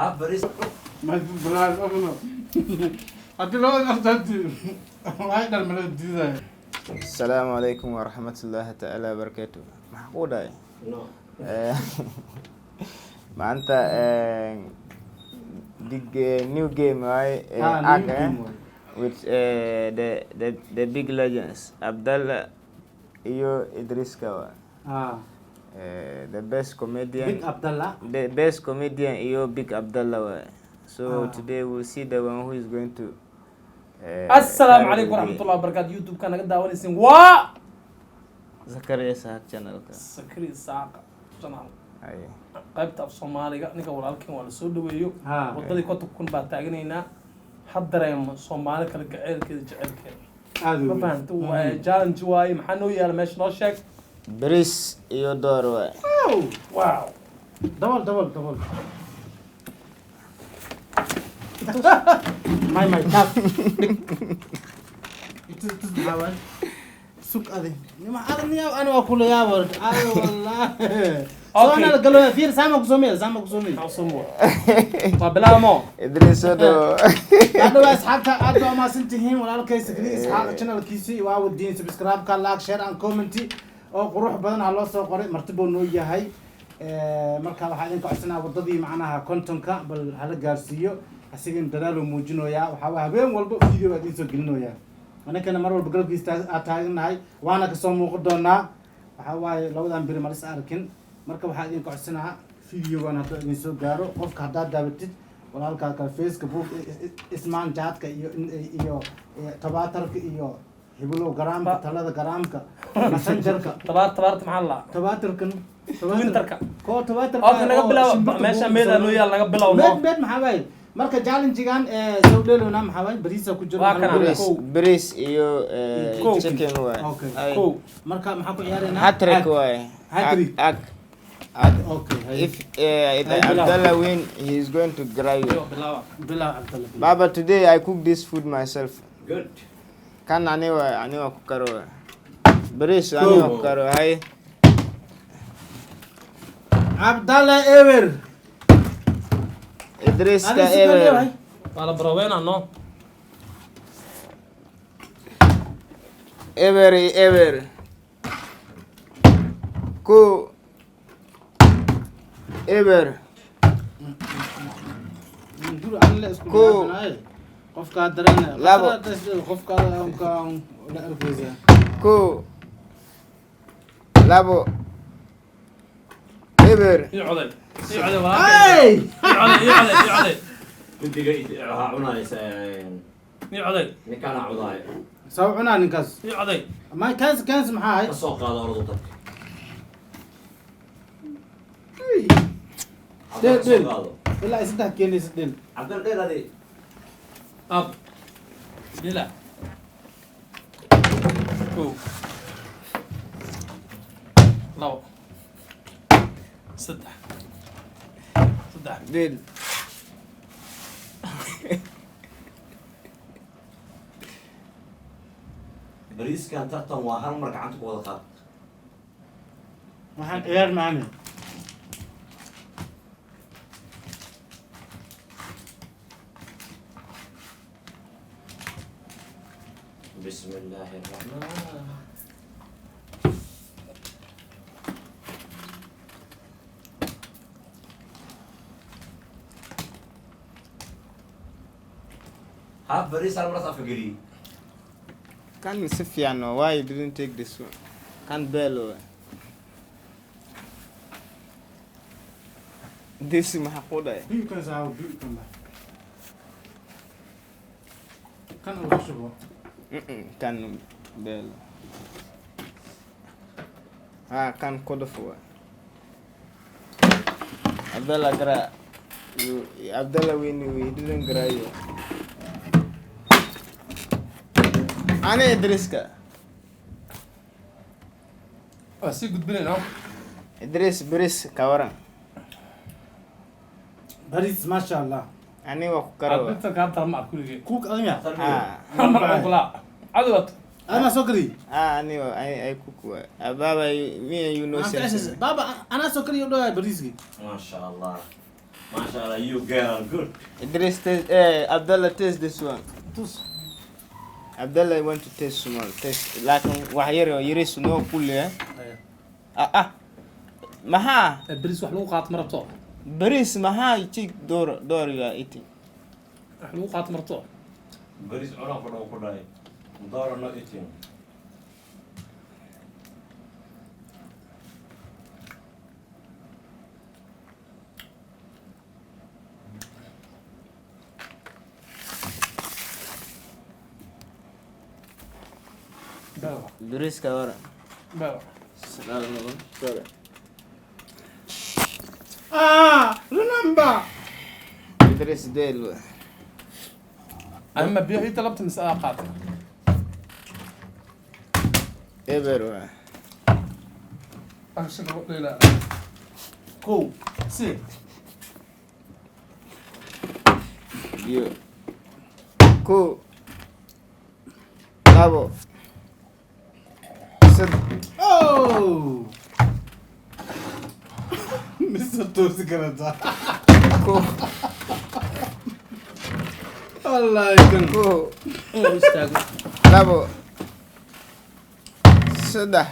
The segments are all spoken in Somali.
بريس ما بلاد أبنا أكلون أختي ما يقدر من الدنيا. السلام عليكم ورحمة الله تعالى وبركاته. محقودة ما أنت big new game right? With the big legends Abdallah iyo Idris Kawa. The best comedian. Big Abdallah. The best comedian iyo Big Abdallah. So today we'll see the one who is going to. السلام عليكم ورحمة الله وبركاته. يوتيوب كان قد داول اسم زكريا ساق channel ka. سكري ساق channel. Ay. qaybta af Soomaaliga ninka walaalkeen waa la soo dhaweeyo. Wadadii ka tukun baa taagnaynaa. Haddareemo Soomaali kala gaceelkeeda jecelkeeda. Ma fahantu waa challenge waay maxaa noo yaala meesha noo sheeg. Bris iyo door waay. Wow. Double. My tap. Itu hawan. Suk ade. Ni ma arni ana wa kula ya war. Ay wallahi. Soona galo fiir sama kusomee. Asumo. Tablamo. Idris do. Ado asxaabta aad baa ma santihiin walaalkay Sakri asxaab channelkiisi waa wadiin subscribe ka like share and comment oo qurux badan ha loo soo qoray martibo noo yahay marka waxa idin ka codsanaa wadadii macnaha content-ka bal hala gaarsiiyo asigan dadaalo muujinooya waxa habeen walba video aad soo gelinoya anakana mar walba galabkiista aad taagnahay waana ka soo muuqdo doonaa waxa waaye labadan biri malis arkin marka waxa idin ka codsanaa video-gan hadda idin soo gaaro qofka hadda daabatid walaalka ka Facebook ismaan jaadka iyo tabaatarka iyo hibulo garaamka talada garaamka messengerka tabaarta maxaa la tabaatarkan twitterka ko tabaatarka oo naga bilaw meesha meeda loo yaal naga bilaw med maxaa way marka challenge-gan soo dheelona maxaa way bariisa ku jiro Bris iyo chicken waay. Okay. Marka maxaa ku ciyaarayna Hat-trick waay. Okay. If Abdallah win, he is going to grind you. Bilal Abdallah. Baba, today I cook this food myself. Good. Kan aniwa kukaro. Bris aniwa kukaro. Hai. Abdallah ever. Idris ka ever. wala brawena no. Ever. Ko. Ever. Ko. qofka dareen Labo. qofka la arkaysa Ko. Labo. Ever. يعود ay يعود بدي عونايس يعود نكان عوداي soo cunaa ninkaas يعود ma kaas maxaa hay سوق هذا أرضك دل ilaa saddex keenaysa dhil عبد الدين هذه اب لا كو لو صدح Did. بريس كان تحت وهر مرك عندك وضغط waxaan ciyaar macana بسم الله الرحمن ها بريس أنا مرة أفكري Can Sufyan, why you didn't take this one? Can Bello. This is Mahakoda. biilkan saawo biilkan kan ugu shubo Can Bello. Can Kodofua. Abdallah Gra. Abdallah win, we didn't gra you. Ane Idriska. سي قد بينا Idris Bris Kawaran. baris masha Allah Ani wa kukaro. انت كان ترمى كل شيء cook adanya مرة لا عدوت ana sokri Ani wa I cook wa. Baba me and you know sense. baba ana sokri yodo bariski ما شاء الله MashaAllah, you girl, good. Idris, Abdullah, taste this one. tus Abdullah, I want to taste small. Taste. لكن وحيري يري سنو كله. Maha. البريس wax lagu qaato marabto Baris maha يجيك دور يا eating. wax lagu qaato marabto Baris cuna ku dhaw ku dhaay. Mudara not eating. Baris كورا. baa سلام عليكم. كورا. remember Idris ديل. ama biyo ii talabta mas'ala qaata إبرة. ashka leela go see Yo. Ko. Labo. Sid. oh Mr. Tosi Karata Ko. Allah yakin Ko. oo istaago Labo. Sudah.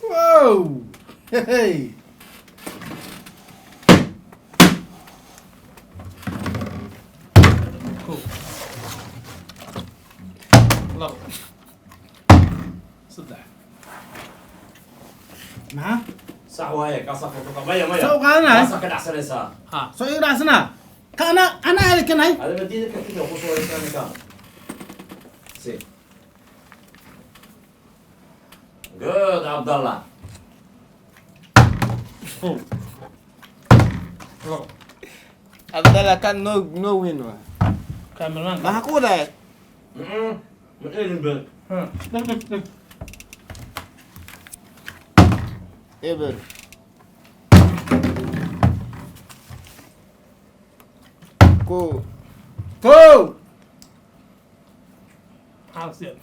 wow hey labo saddex ما صح وايه كاسا فوتو مايا مايا. سوق أنا. كاسا كده احسن يسار. ha سو يقرا سنا انا هذه كان هاي هذا بديك كده وخصوصا الاسلامي كان. سي. Good عبد الله. labo Abdallah kan no win wa. kamaran Mahkuda. من ايدنبرغ. ha Eber. Ko. go xaasil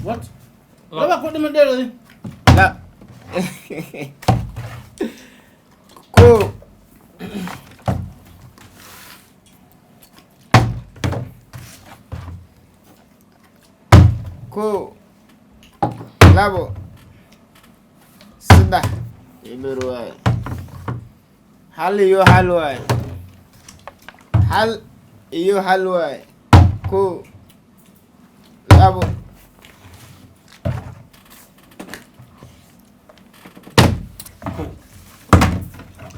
what laba ko dama delo La. Ko. Ko. Labo. Sudah. Eber waay. Hal iyo hal waay. Hal iyo hal waay. Ko. Labo.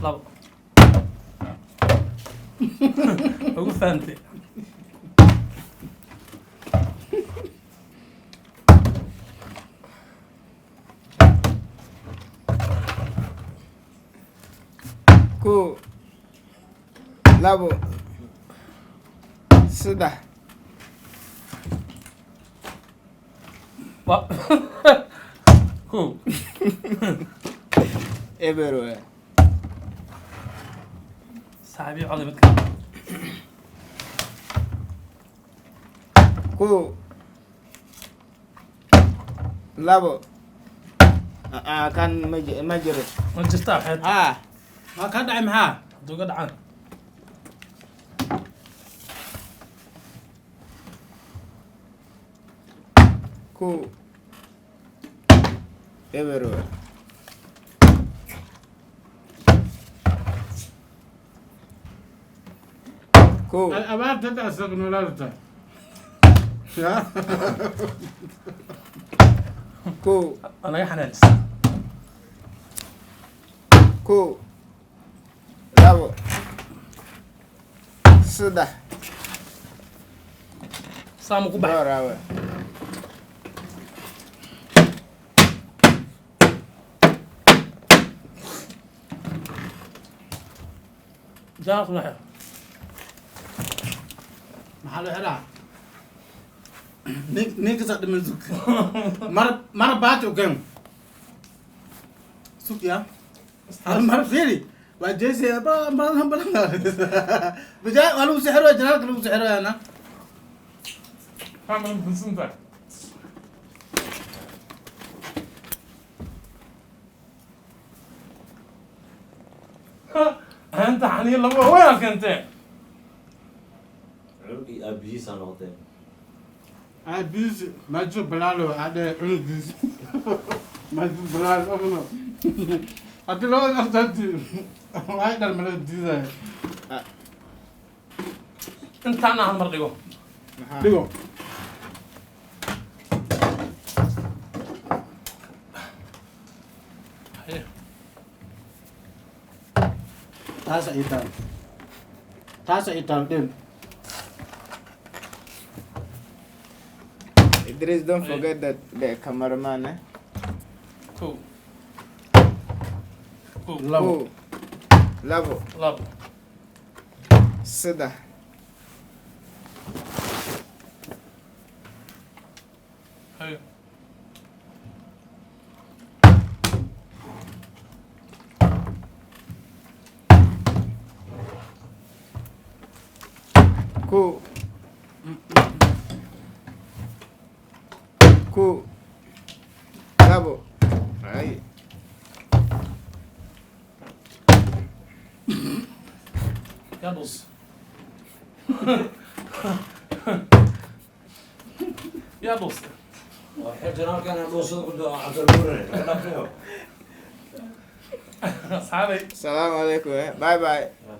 labo ugu fahamtay Ko. Labo. Sudah. wa ko Eber waay. saaxibi codey midka Ko. Labo. Kan majere. ma jirtaa waxaad ما كان دعي معاه hadduu ga dhacaan Ko. Eber waay. Ko. الاباب تدعي سجن ولادته Ko. anaga xanaanis Ko. Labo. Sudah. saamu ku baxay Dora waay. jaaq naxay محل حلا نيك صد من زوك مر باتو كم سوق يا مر فيري وجيسي با هم بلا بجاي ولو سحروا جنالك لو سحروا انا xamal bunsunta أنت حنين لما وينك أنت؟ عرقي أبيس أنا وطن أبيز ما تجيب بلالو هذا أبيز ما تجيب بلالو أبنا أتلو أستاذ هاي الملك ديزاين أنت أنا هم رجوا ليو تاسع إيطال دين Idris, don't forget that the cameraman, eh? Cool. Cool. Cool. Lavo. Love. Sida. Hey. Cool. Cool. Lavo. Aí. يابوس يابوس حجنا كان نوصل كده عبد البر أصحابي Salam alaikum, eh? Bye bye.